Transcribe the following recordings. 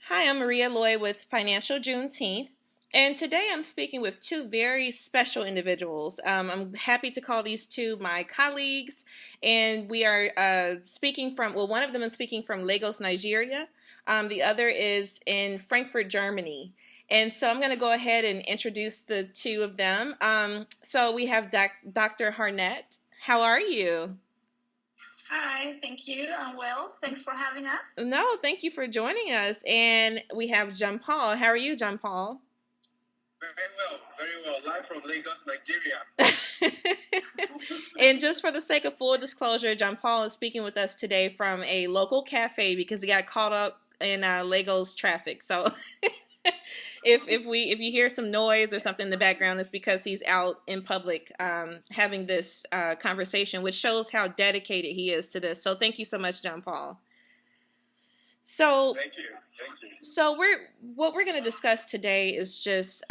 Hi, I'm Maria Lloyd with Financial Juneteenth, and today I'm speaking with two very special individuals. I'm happy to call these two my colleagues, and we are speaking from, well, one of them is speaking from Lagos, Nigeria. The other is in Frankfurt, Germany. And so I'm going to go ahead and introduce the two of them. So we have Dr. Harnett. How are you? Hi, thank you. I'm well. Thanks for having us. No, thank you for joining us. And we have John Paul. How are you, John Paul? Very well. Live from Lagos, Nigeria. And just for the sake of full disclosure, John Paul is speaking with us today from a local cafe because he got caught up in Lagos traffic. So if you hear some noise or something in the background, it's because he's out in public having this conversation, which shows how dedicated he is to this. So thank you so much, John Paul. So thank you. So what we're going to discuss today is just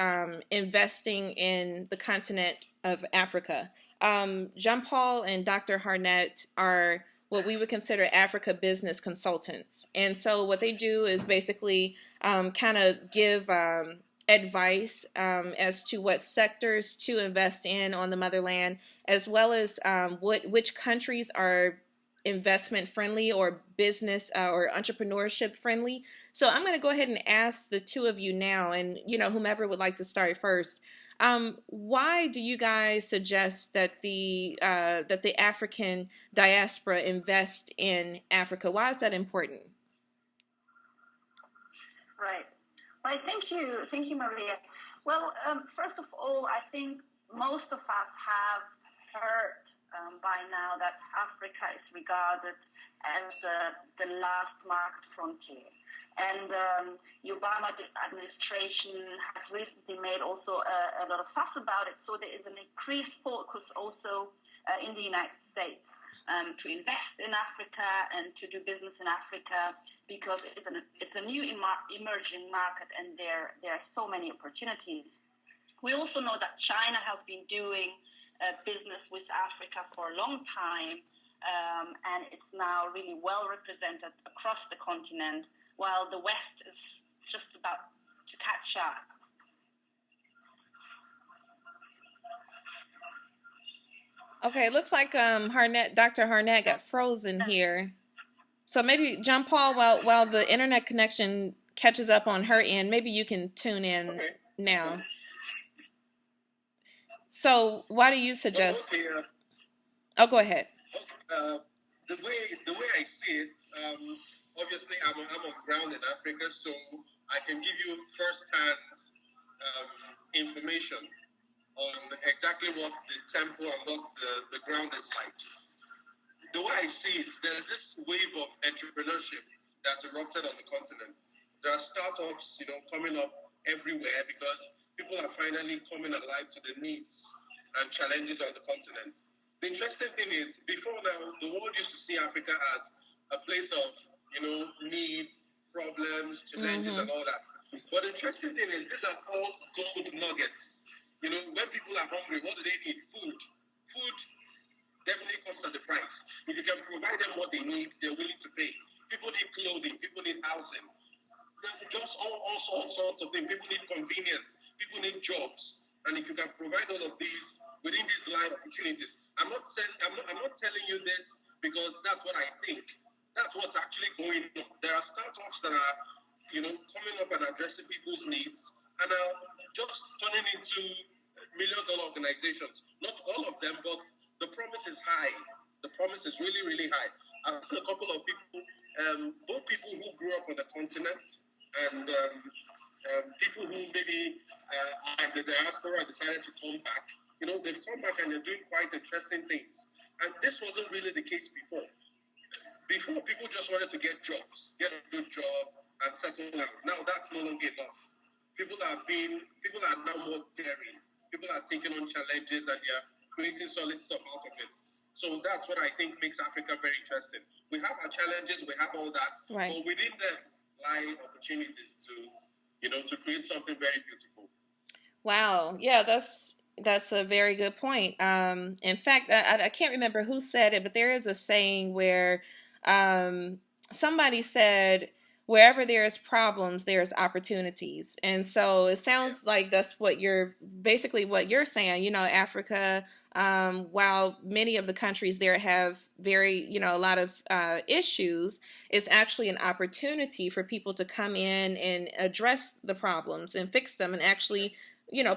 investing in the continent of Africa. Jean Paul and Dr. Harnett are what we would consider Africa business consultants, and so what they do is basically kind of give advice as to what sectors to invest in on the motherland, as well as which countries are investment friendly or business or entrepreneurship friendly. So I'm going to go ahead and ask the two of you now, and whomever would like to start first. Why do you guys suggest that the African diaspora invest in Africa? Why is that important? Right. Well, thank you, Maria. Well, first of all, I think most of us have heard by now that Africa is regarded as the last market frontier. And the Obama administration has recently made also a lot of fuss about it. So there is an increased focus also in the United States to invest in Africa and to do business in Africa because it's a new emerging market and there are so many opportunities. We also know that China has been doing business with Africa for a long time, and it's now really well represented across the continent, while the West is just about to catch up. Okay, it looks like Dr. Harnett got frozen here. So maybe John Paul, while the internet connection catches up on her end, maybe you can tune in now. So why do you suggest? Oh, go ahead. The way I see it, obviously I'm on ground in Africa, so I can give you first-hand information on exactly what the tempo and what the ground is like. The way I see it, there's this wave of entrepreneurship that's erupted on the continent. There are startups, coming up everywhere because people are finally coming alive to the needs and challenges on the continent. The interesting thing is, before now, the world used to see Africa as a place of, need, problems, challenges, and all that. But the interesting thing is, these are all gold nuggets. When people are hungry, what do they need? Food. Food definitely comes at the price. If you can provide them what they need, they're willing to pay. People need clothing. People need housing. Just all sorts of things. People need convenience. People need jobs. And if you can provide all of these within these life opportunities, I'm not telling you this because that's what I think. That's what's actually going on. There are startups that are, coming up and addressing people's needs and are just turning into million-dollar organizations. Not all of them, but the promise is high. The promise is really, really high. I've seen a couple of people, both people who grew up on the continent and people who maybe are in the diaspora and decided to come back. They've come back and they're doing quite interesting things. And this wasn't really the case before. Before, people just wanted to get jobs, get a good job, and settle down. Now that's no longer enough. People are now more daring. People are taking on challenges and they're creating solid stuff out of it. So that's what I think makes Africa very interesting. We have our challenges, we have all that, right. But within them lie opportunities to create something very beautiful. Wow, yeah, that's a very good point. In fact, I can't remember who said it, but there is a saying where somebody said, wherever there's problems, there's opportunities. And so it sounds like that's what you're basically what you're saying. Africa, while many of the countries there have very, a lot of issues, it's actually an opportunity for people to come in and address the problems and fix them and actually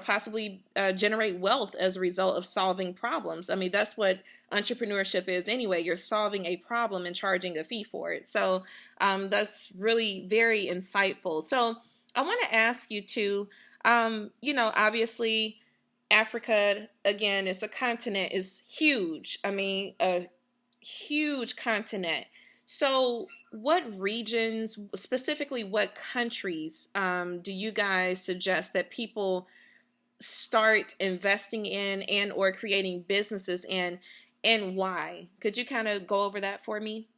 possibly generate wealth as a result of solving problems. I mean, that's what entrepreneurship is anyway. You're solving a problem and charging a fee for it. So that's really very insightful. So I want to ask you too, obviously Africa, again, it's a continent, is huge. I mean, a huge continent. So what regions, specifically what countries, do you guys suggest that people start investing in and or creating businesses in, and why? Could you kind of go over that for me?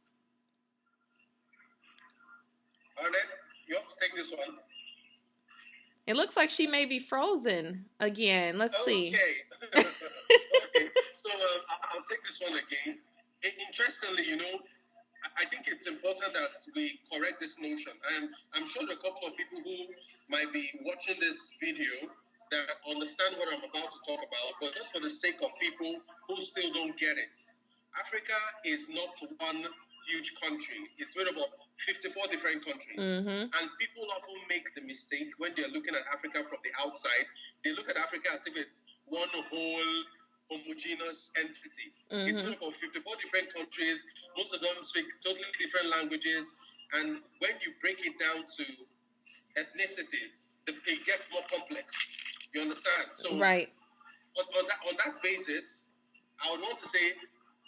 Arnett, you have to take this one. It looks like she may be frozen again. Let's see. Okay. Okay. So I'll take this one again. Interestingly, I think it's important that we correct this notion. And I'm sure there are a couple of people who might be watching this video that understand what I'm about to talk about, but just for the sake of people who still don't get it, Africa is not one huge country. It's made up of 54 different countries. Mm-hmm. And people often make the mistake when they're looking at Africa from the outside. They look at Africa as if it's one whole homogeneous entity. Mm-hmm. It's made up of 54 different countries. Most of them speak totally different languages. And when you break it down to ethnicities, it gets more complex. You understand? So right. On that basis, I would want to say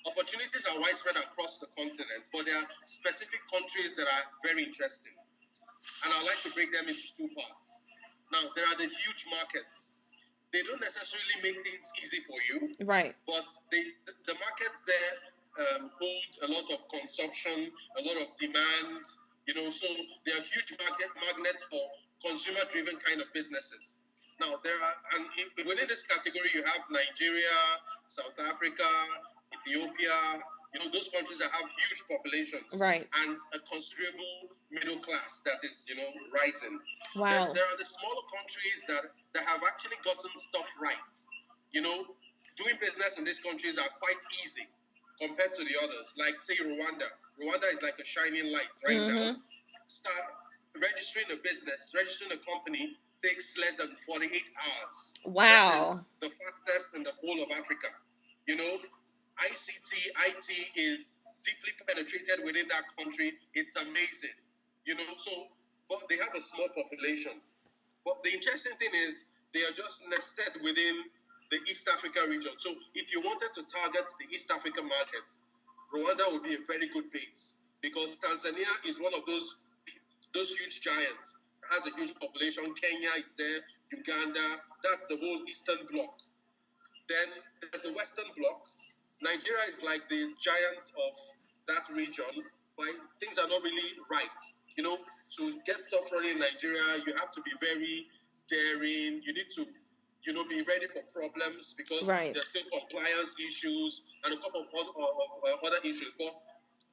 opportunities are widespread across the continent, but there are specific countries that are very interesting. And I'd like to break them into two parts. Now, there are the huge markets. They don't necessarily make things easy for you. Right. But the markets there hold a lot of consumption, a lot of demand, so they are huge magnets for consumer-driven kind of businesses. Now, within this category, you have Nigeria, South Africa, Ethiopia, those countries that have huge populations. Right. And a considerable middle class that is, rising. Wow. Then there are the smaller countries that have actually gotten stuff right. Doing business in these countries are quite easy compared to the others. Like, say, Rwanda. Rwanda is like a shining light right now. Registering a business, registering a company takes less than 48 hours. Wow. That is the fastest in the whole of Africa. ICT, IT is deeply penetrated within that country. It's amazing. But they have a small population. But the interesting thing is they are just nested within the East Africa region. So if you wanted to target the East Africa markets, Rwanda would be a very good base because Tanzania is one of those huge giants. It has a huge population. Kenya is there, Uganda. That's the whole Eastern Bloc. Then there's the Western Bloc. Nigeria is like the giant of that region, but things are not really right. To get stuff running in Nigeria, you have to be very daring. You need to, be ready for problems because there's still compliance issues and a couple of other issues. But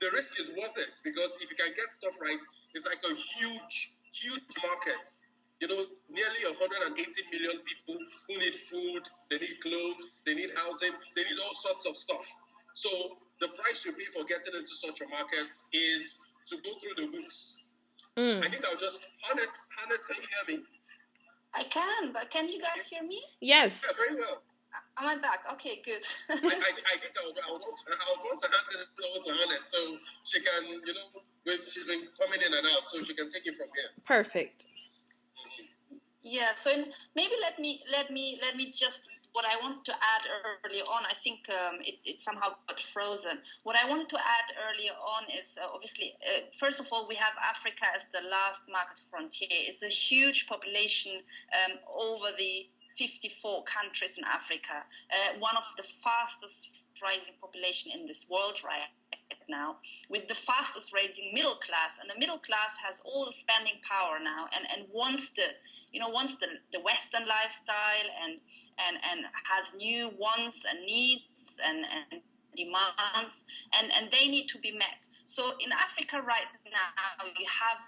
the risk is worth it because if you can get stuff right, it's like a huge, huge market. Nearly 180 million people who need food, they need clothes, they need housing, they need all sorts of stuff. So the price you pay for getting into such a market is to go through the hoops. I think I'll just, Hannah, can you hear me? I can, but can you guys hear me? Yes. Yeah, very well. Am I back? Okay, good. I think I want to hand this over to Hannah so she can, she's been coming in and out, so she can take it from here. Perfect. Yeah, so maybe let me just, what I wanted to add earlier on, I think it somehow got frozen. What I wanted to add earlier on is obviously, first of all, we have Africa as the last market frontier. It's a huge population over the 54 countries in Africa, one of the fastest rising population in this world right now, with the fastest rising middle class, and the middle class has all the spending power now, and wants the Western lifestyle and has new wants and needs and demands, and they need to be met. So in Africa right now, you have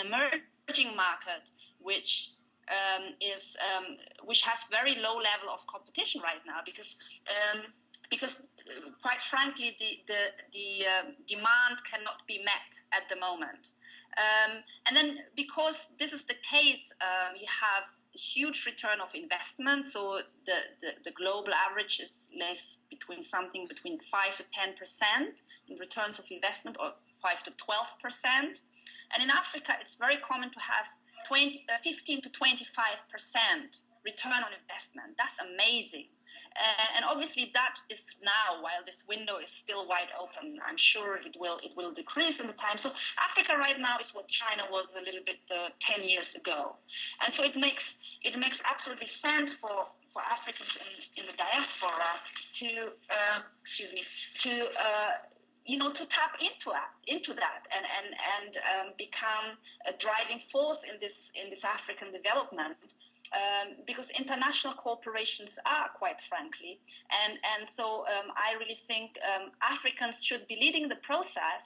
emerging market which which has very low level of competition right now, because quite frankly the demand cannot be met at the moment, and then because this is the case, you have a huge return of investment. So the global average is between 5 to 10% in returns of investment, or 5 to 12%, and in Africa it's very common to have 15 to 25% return on investment. That's amazing. And obviously that is now, while this window is still wide open, I'm sure it will decrease in the time. So Africa right now is what China was a little bit 10 years ago. And so it makes absolutely sense for Africans in the diaspora to tap into that and become a driving force in this African development, because international corporations are, quite frankly, and so I really think Africans should be leading the process,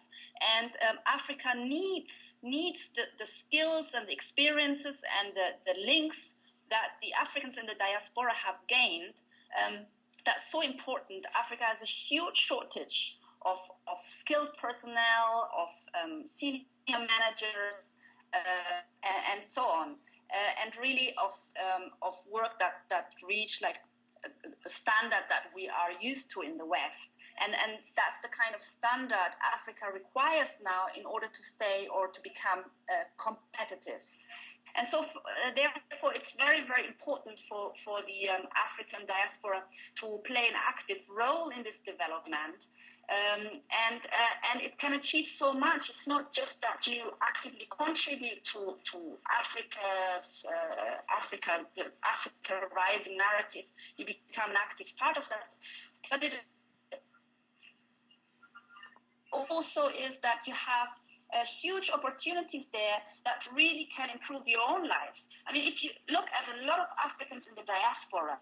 and Africa needs the skills and the experiences and the links that the Africans in the diaspora have gained. That's so important. Africa has a huge shortage of skilled personnel, of senior managers, and so on, and really of work that reach like a standard that we are used to in the West, and that's the kind of standard Africa requires now in order to stay or to become competitive. And so, therefore, it's very, very important for the African diaspora to play an active role in this development, and it can achieve so much. It's not just that you actively contribute to the Africa rising narrative. You become an active part of that, but it also is that you have huge opportunities there that really can improve your own lives. I mean, if you look at a lot of Africans in the diaspora,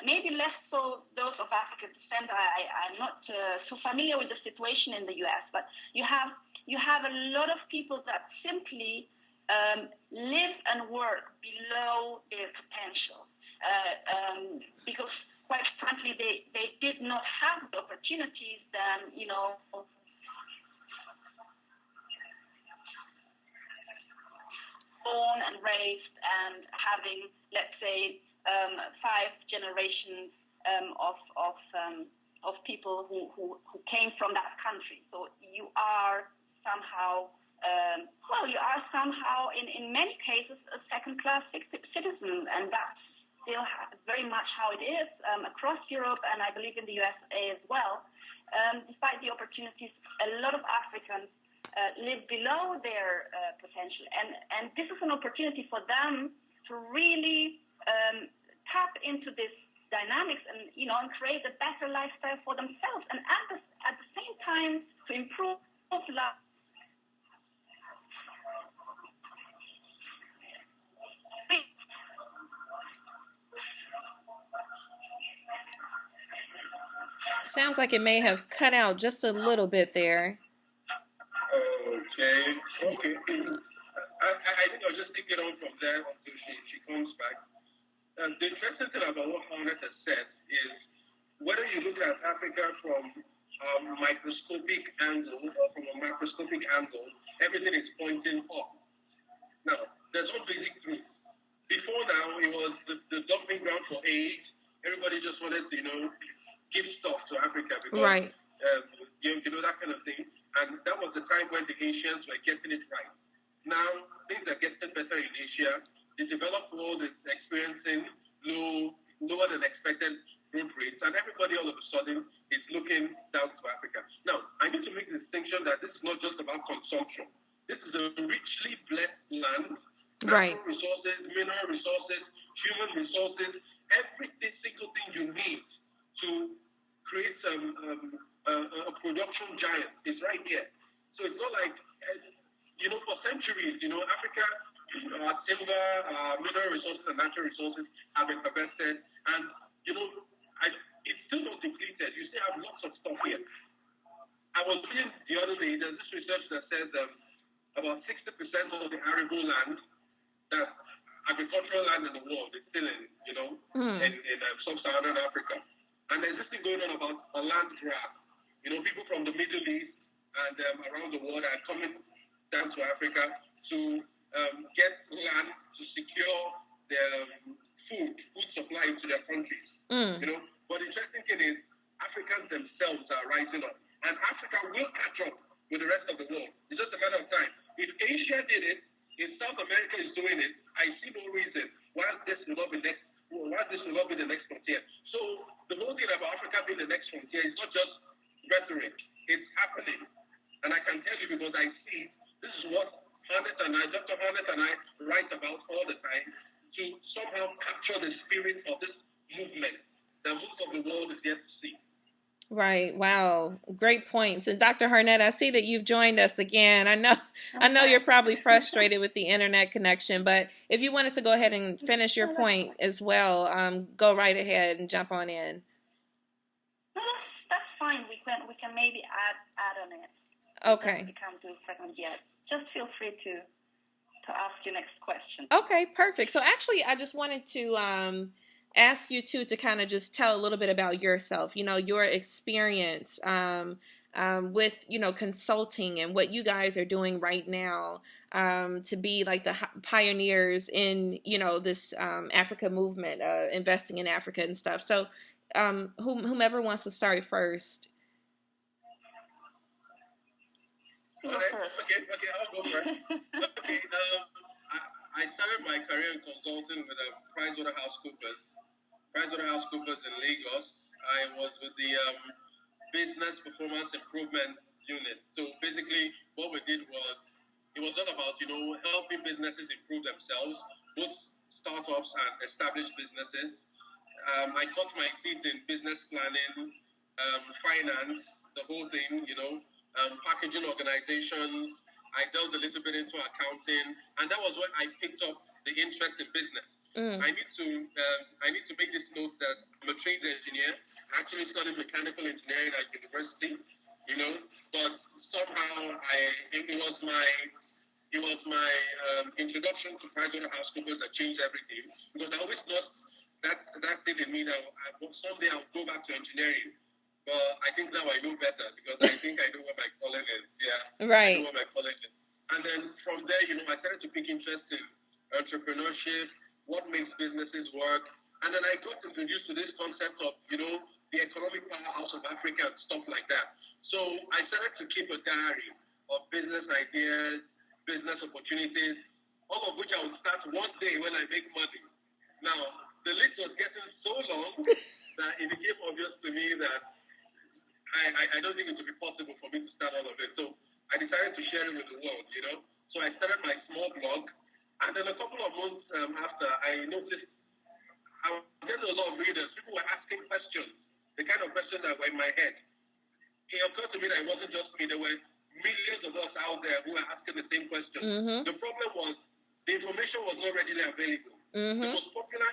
maybe less so those of African descent. I'm not too familiar with the situation in the US, but you have a lot of people that simply live and work below their potential, because quite frankly, they did not have the opportunities then, born and raised and having, let's say, 5 generations of people who came from that country. So you are somehow, in many cases, a second-class citizen, and that's still very much how it is across Europe, and I believe in the USA as well. Despite the opportunities, a lot of Africans live below their potential, and this is an opportunity for them to really tap into this dynamics and create a better lifestyle for themselves, and at the same time to improve life. Sounds like it may have cut out just a little bit there. Okay. I think I'll just take it on from there until she comes back. The interesting thing about what Harnett has said is whether you look at Africa from a microscopic angle or from a macroscopic angle, everything is pointing up. Now, there's one basic truth. Before now, it was the dumping ground for aid. Everybody just wanted to, give stuff to Africa because, right. That kind of thing. And that was the time when the Asians were getting it right. Now, things are getting better in Asia. The developed world is experiencing lower than expected growth rates, and everybody all of a sudden is looking down to Africa. Now, I need to make the distinction that this is not just about consumption. This is a richly blessed land. Right. Natural resources, mineral resources, human resources, every single thing you need to create a production giant is right here. So it's not like, for centuries, Africa, timber, mineral resources and natural resources have been harvested, and, it's still not depleted. You still have lots of stuff here. I was reading the other day, there's this research that says about 60% of the arable land, that agricultural land in the world, is still in sub-Saharan Africa. And there's this thing going on about a land grab. People from the Middle East and around the world are coming down to Africa to get land to secure their food supply into their countries. But the interesting thing is, Africans themselves are rising up, and Africa will catch up with the rest of the world. It's just a matter of time. If Asia did it, if South America is doing it, I see no reason why this will not be the next frontier. So the whole thing about Africa being the next frontier is not just rhetoric; it's happening, and I can tell you because I see this is what Dr. Harnett and I write about all the time, to somehow capture the spirit of this movement that most of the world is yet to see. Right. Wow. Great points. And Dr. Harnett, I see that you've joined us again. I know you're probably frustrated with the internet connection, but if you wanted to go ahead and finish your point as well, go right ahead and jump on in. No, that's fine. We can maybe add on it. Okay. We can't do a segment yet. Just feel free to ask your next question. Okay, perfect. So actually, I just wanted to ask you to kind of just tell a little bit about yourself, your experience with, consulting and what you guys are doing right now to be like the pioneers in, this Africa movement, investing in Africa and stuff. So whomever wants to start first. Okay, I'll go first. Okay, I started my career in consulting with PricewaterhouseCoopers in Lagos. I was with the Business Performance Improvement Unit. So basically, what we did was, it was all about, helping businesses improve themselves, both startups and established businesses. I cut my teeth in business planning, finance, the whole thing, packaging organizations. I delved a little bit into accounting, and that was when I picked up the interest in business. I need to make this note that I'm a trained engineer. I actually studied mechanical engineering at university, but somehow it was my introduction to PricewaterhouseCoopers that changed everything, because I always lost that thing in me that someday I'll go back to engineering. But I think now I know better, because I think I know what my calling is. Yeah, right. I know what my calling is. And then from there, I started to pick interest in entrepreneurship, what makes businesses work. And then I got introduced to this concept of, the economic powerhouse of Africa and stuff like that. So I started to keep a diary of business ideas, business opportunities, all of which I would start one day when I make money. Now, the list was getting so long that it became obvious to me that I don't think it would be possible for me to start all of it. So I decided to share it with the world, So I started my small blog. And then a couple of months after, I noticed I was getting a lot of readers. People were asking questions, the kind of questions that were in my head. It occurred to me that it wasn't just me. There were millions of us out there who were asking the same question. The problem was the information was not readily available. The most popular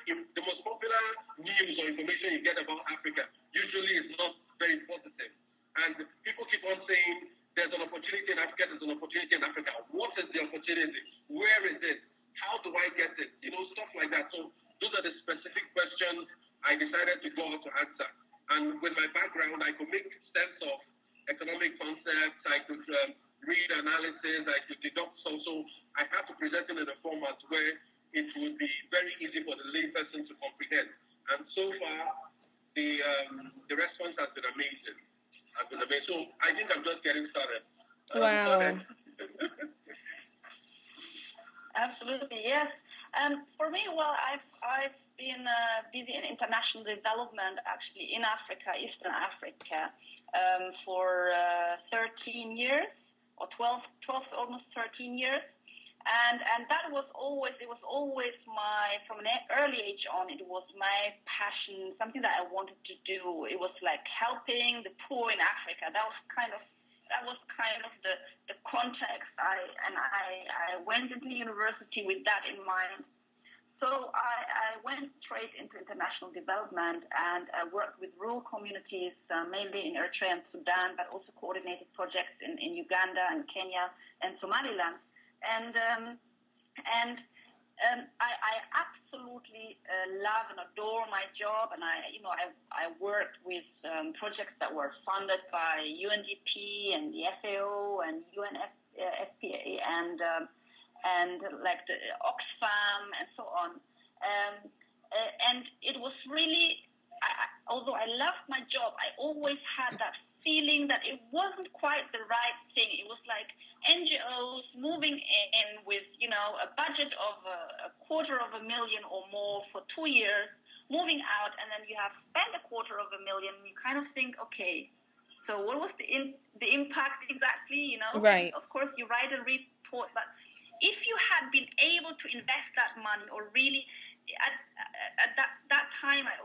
news or information you get about Africa usually is not very positive. And people keep on saying, there's an opportunity in Africa, there's an opportunity in Africa. What is the opportunity? Where is it? How do I get it? Stuff like that. So those are the specific questions I decided to go out to answer. And with my background, I could make sense of economic concepts, I could read analysis, I could deduct. So I had to present it in a format where it would be very easy for the layperson to comprehend. And so far, the response has been amazing. So I think I'm just getting started. Wow. Absolutely, yes. For me, well, I've been busy in international development, actually, in Africa, Eastern Africa, for 13 years, or 12, almost 13 years. And that was always, from an early age on, it was my passion, something that I wanted to do. It was like helping the poor in Africa. That was kind of the context. I went into university with that in mind. So I went straight into international development and worked with rural communities, mainly in Eritrea and Sudan, but also coordinated projects in Uganda and Kenya and Somaliland. I absolutely love and adore my job, and I worked with projects that were funded by UNDP and the FAO and UNFPA and like the Oxfam and so on. And it was really, although I loved my job, I always had that feeling that it wasn't quite the right thing. It was like NGOs moving in with, a budget of $250,000 or more for 2 years, moving out, and then you have spent $250,000, and you kind of think, okay, so what was the impact exactly? Right. Of course, you write a report, but if you had been able to invest that money, or really at that time, I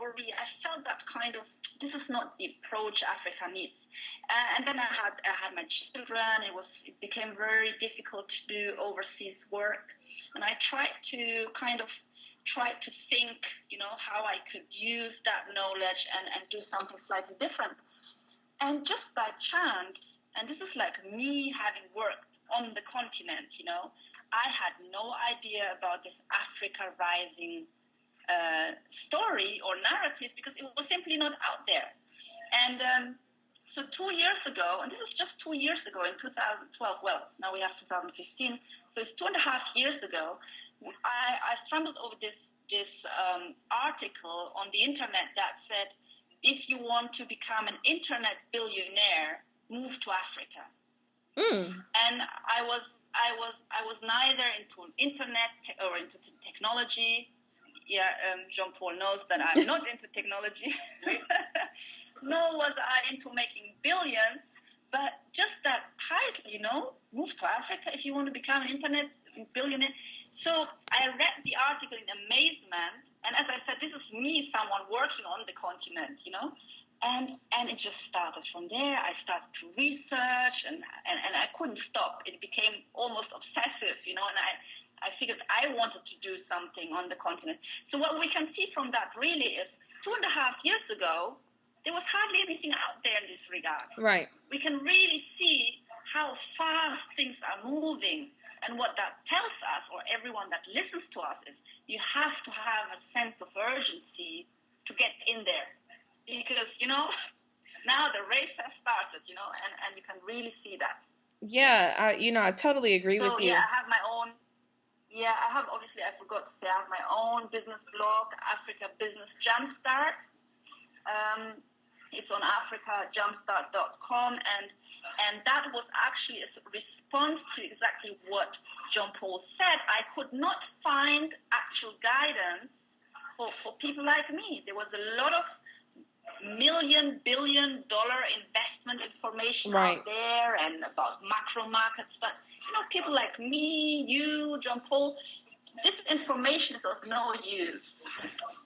felt that kind of, this is not the approach Africa needs. And then I had my children. It became very difficult to do overseas work, and I tried to think, how I could use that knowledge and do something slightly different. And just by chance, and this is like me having worked on the continent, I had no idea about this Africa Rising story or narrative, because it was simply not out there. And so 2 years ago, and this is just 2 years ago, in 2012, well, now we have 2015, so it's 2.5 years ago, I stumbled over this article on the internet that said, if you want to become an internet billionaire, move to Africa. And I was neither into internet or into technology. Yeah, Jean-Paul knows that I'm not into technology. Nor was I into making billions, but just that title, move to Africa if you want to become an internet billionaire. So I read the article in amazement, and as I said, this is me, someone working on the continent, and it just started from there. I started to research, and I couldn't stop. It became almost obsessive, and I figured I wanted to do something on the continent. So what we can see from that really is 2.5 years ago, there was hardly anything out there in this regard. Right. We can really see how fast things are moving, and what that tells us, or everyone that listens to us, is you have to have a sense of urgency to get in there. Because, now the race has started, and you can really see that. Yeah, I totally agree with you. Yeah, I have my own, obviously I forgot to say, I have my own business blog, Africa Business Jumpstart. It's on africajumpstart.com, and that was actually a response to exactly what Jean-Paul said. I could not find actual guidance for people like me. There was a lot of billion dollar investment information out there and about macro markets, but people like me, you, Jean-Paul, this information is of no use.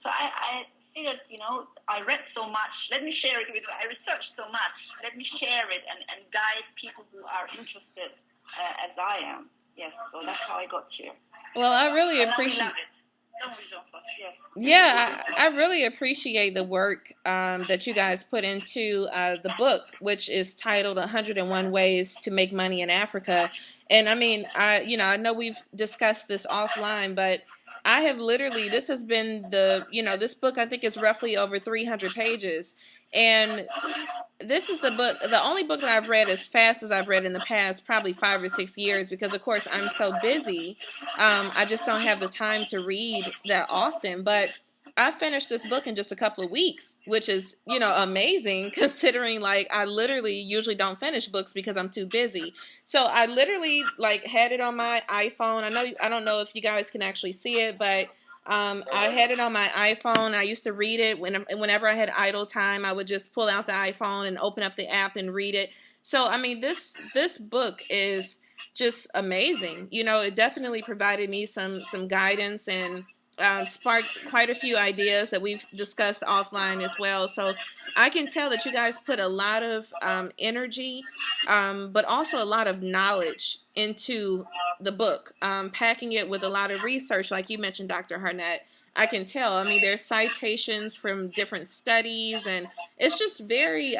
So I figured, I read so much, let me share it with you. I researched so much, let me share it and guide people who are interested as I am. Yes, so that's how I got here. Well, I really appreciate it. Yeah, I really appreciate the work that you guys put into the book, which is titled 101 Ways to Make Money in Africa. And I mean, I know we've discussed this offline, but I have literally, this has been this book I think is roughly over 300 pages. And this is the only book that I've read as fast as I've read in the past, probably 5 or 6 years, because of course I'm so busy. I just don't have the time to read that often, but I finished this book in just a couple of weeks, which is, amazing considering I literally usually don't finish books because I'm too busy. So I literally had it on my iPhone. I don't know if you guys can actually see it, but I had it on my iPhone. I used to read it whenever I had idle time. I would just pull out the iPhone and open up the app and read it. So, I mean, this book is just amazing. It definitely provided me some guidance and sparked quite a few ideas that we've discussed offline as well. So I can tell that you guys put a lot of energy, but also a lot of knowledge into the book, packing it with a lot of research, like you mentioned, Dr. Harnett. I can tell. I mean, there's citations from different studies, and it's just very,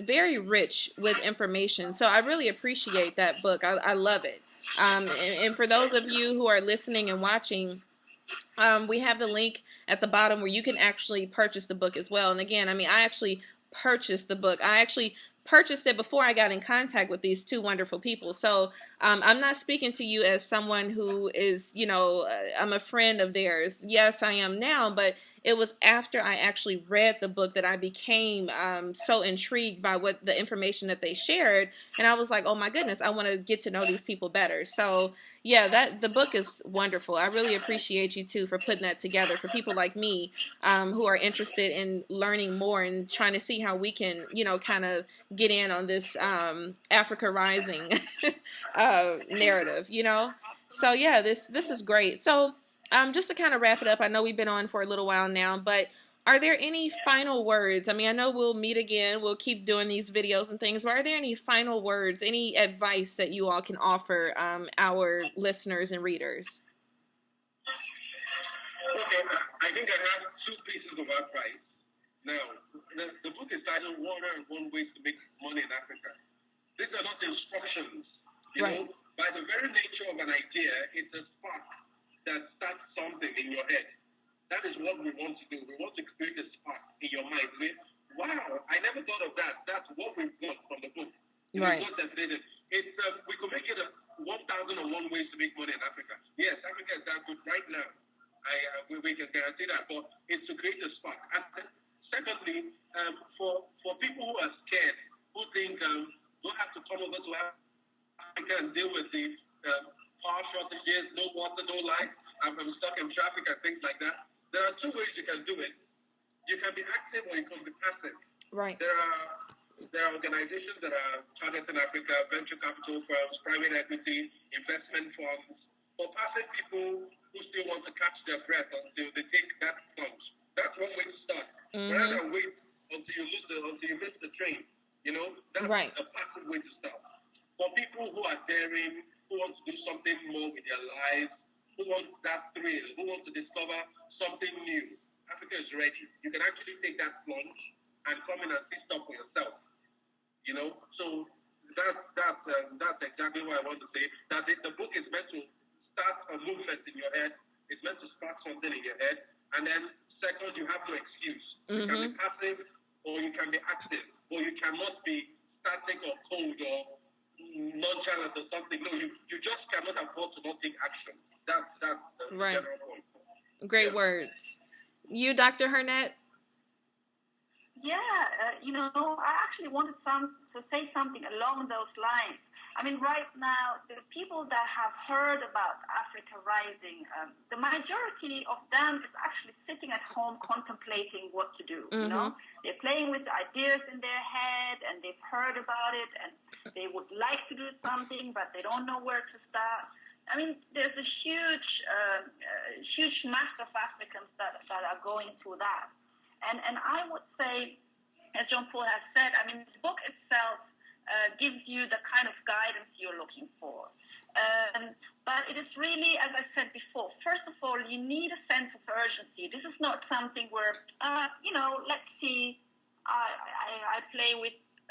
very rich with information. So I really appreciate that book. I love it. And for those of you who are listening and watching, we have the link at the bottom where you can actually purchase the book as well. And again, I mean, I actually purchased the book. I actually purchased it before I got in contact with these two wonderful people. So I'm not speaking to you as someone who is, you know, I'm a friend of theirs. Yes, I am now, but it was after I actually read the book that I became so intrigued by what the information that they shared. And I was like, oh my goodness, I want to get to know these people better. So yeah, the book is wonderful. I really appreciate you too for putting that together for people like me who are interested in learning more and trying to see how we can, you know, kind of get in on this Africa Rising narrative, you know. So yeah, this is great. So just to kind of wrap it up, I know we've been on for a little while now, but are there any final words? I mean, I know we'll meet again. We'll keep doing these videos and things, but are there any final words, any advice that you all can offer our listeners and readers? Okay, I think I have two pieces of advice. Now, the book is titled 101 Ways to Make Money in Africa. These are not instructions. You know, by the very nature of an idea, it's a spark that starts something in your head. That is what we want to do. We want to create a spark in your mind. Wow, I never thought of that. That's what we want from the book. Right. It's we could make it a 1,001 ways to make money in Africa. Yes, Africa is that good right now. We can guarantee that. But it's to create a spark. And secondly, for people who are scared, who think don't have to come over to Africa and deal with the power shortages, no water, no light, I'm stuck in traffic and things like that. There are two ways you can do it. You can be active or you can be passive. Right. There are organizations that are targeting Africa, venture capital firms, private equity, investment funds, for passive people who still want to catch their breath until they take that plunge. That's one way to start. Rather than wait until you miss the train. You know, that's a passive way to start. For people who are daring, who want to do something more with their lives, who want that thrill, who want to discover something new, Africa is ready. You can actually take that plunge and come in and see stuff for yourself. You know, so that's exactly what I want to say. That the book is meant to start a movement in your head. It's meant to spark something in your head. And then second, you have no excuse. You can be passive or you can be active. Or you cannot be static or cold or nonchalant or something. No, you just cannot afford to not take action. That's the general point. Great words. You, Dr. Harnett? Yeah, you know, I actually wanted to say something along those lines. I mean, right now, the people that have heard about Africa Rising, the majority of them is actually sitting at home contemplating what to do, you know? They're playing with ideas in their head, and they've heard about it, and they would like to do something, but they don't know where to start. I mean, there's a huge mass of Africans that are going through that. And I would say, as John Paul has said, I mean, the book itself gives you the kind of guidance you're looking for. But it is really, as I said before, first of all, you need a sense of urgency. This is not something where, you know, let's see, I play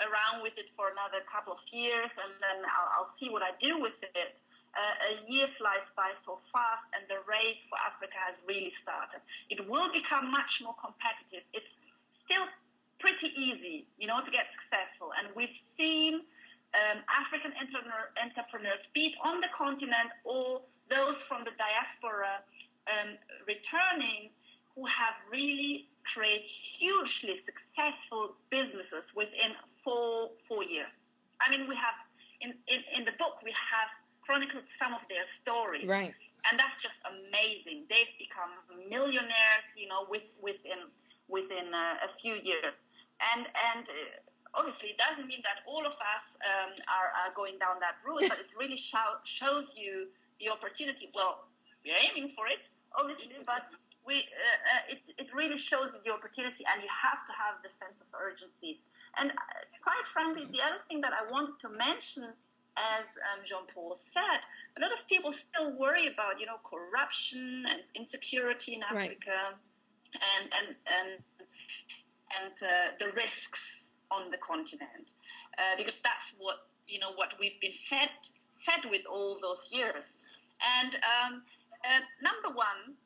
around with it for another couple of years, and then I'll see what I do with it. A year flies by so fast, and the race for Africa has really started. It will become much more competitive. It's still pretty easy, you know, to get successful. And we've seen African entrepreneurs, be it on the continent or those from the diaspora, returning, who have really created hugely successful businesses within four years. I mean, we have in the book we have chronicled some of their stories, right? And that's just amazing. They've become millionaires, you know, within a few years. And obviously, it doesn't mean that all of us are going down that route, but it really shows you the opportunity. Well, we're aiming for it, obviously, but it really shows you the opportunity, and you have to have the sense of urgency. And quite frankly, the other thing that I wanted to mention, as Jean Paul said, a lot of people still worry about, you know, corruption and insecurity in Africa, and the risks on the continent, because that's what we've been fed fed with all those years. And number one,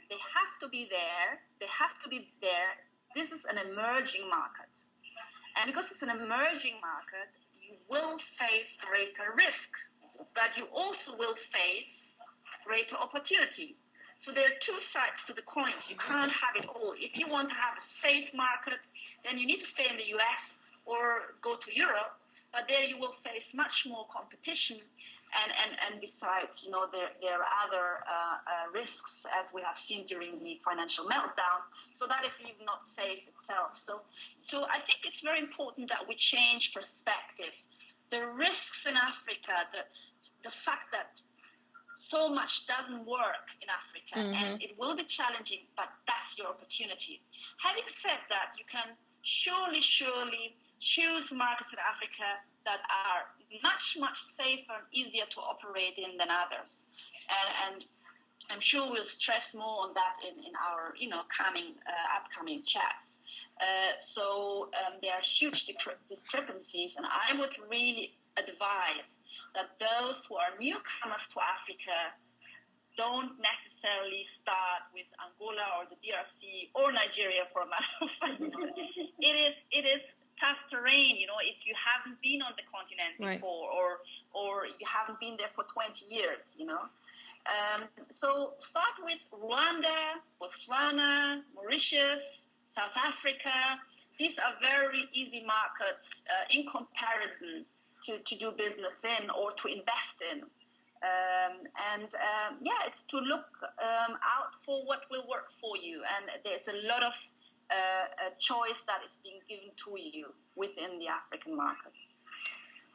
they have to be there. They have to be there. This is an emerging market. And because it's an emerging market, you will face greater risk, but you also will face greater opportunity. So there are two sides to the coins. You can't have it all. If you want to have a safe market, then you need to stay in the US or go to Europe. But there you will face much more competition. And besides, you know, there are other risks, as we have seen during the financial meltdown. So that is even not safe itself. So I think it's very important that we change perspective. The risks in Africa, the fact that so much doesn't work in Africa, and it will be challenging, but that's your opportunity. Having said that, you can surely choose markets in Africa that are much, much safer and easier to operate in than others. And I'm sure we'll stress more on that in our, you know, upcoming chats. So there are huge discrepancies, and I would really advise that those who are newcomers to Africa don't necessarily start with Angola or the DRC or Nigeria for a matter of fact. It is tough terrain, you know, if you haven't been on the continent before, or you haven't been there for 20 years, you know. So start with Rwanda, Botswana, Mauritius, South Africa. These are very easy markets in comparison to do business in or to invest in. It's to look out for what will work for you. And there's a lot of choice that is being given to you within the African market.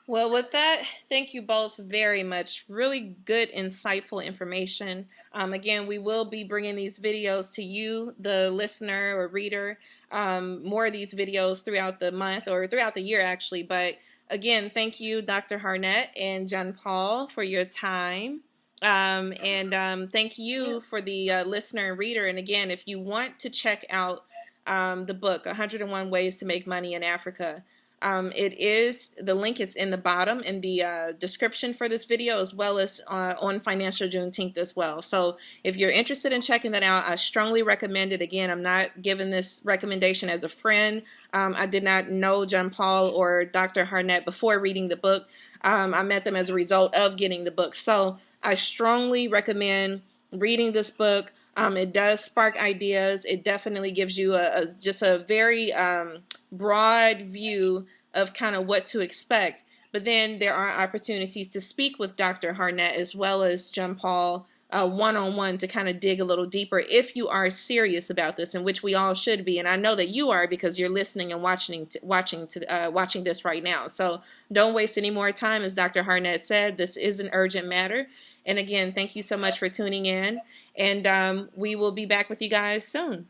Well, with that, thank you both very much. Really good, insightful information. Again, we will be bringing these videos to you, the listener or reader, more of these videos throughout the month or throughout the year, actually. But again, thank you, Dr. Harnett and Jean-Paul, for your time. Thank you for the listener and reader. And again, if you want to check out the book, 101 Ways to Make Money in Africa, the link is in the bottom in the description for this video, as well as on Financial Juneteenth as well. So if you're interested in checking that out, I strongly recommend it. Again, I'm not giving this recommendation as a friend. I did not know Jean-Paul or Dr. Harnett before reading the book. I met them as a result of getting the book. So I strongly recommend reading this book. It does spark ideas. It definitely gives you just a very broad view of kind of what to expect. But then there are opportunities to speak with Dr. Harnett as well as Jean-Paul one-on-one to kind of dig a little deeper if you are serious about this, and which we all should be. And I know that you are, because you're listening and watching this right now. So don't waste any more time. As Dr. Harnett said, this is an urgent matter. And again, thank you so much for tuning in. And we will be back with you guys soon.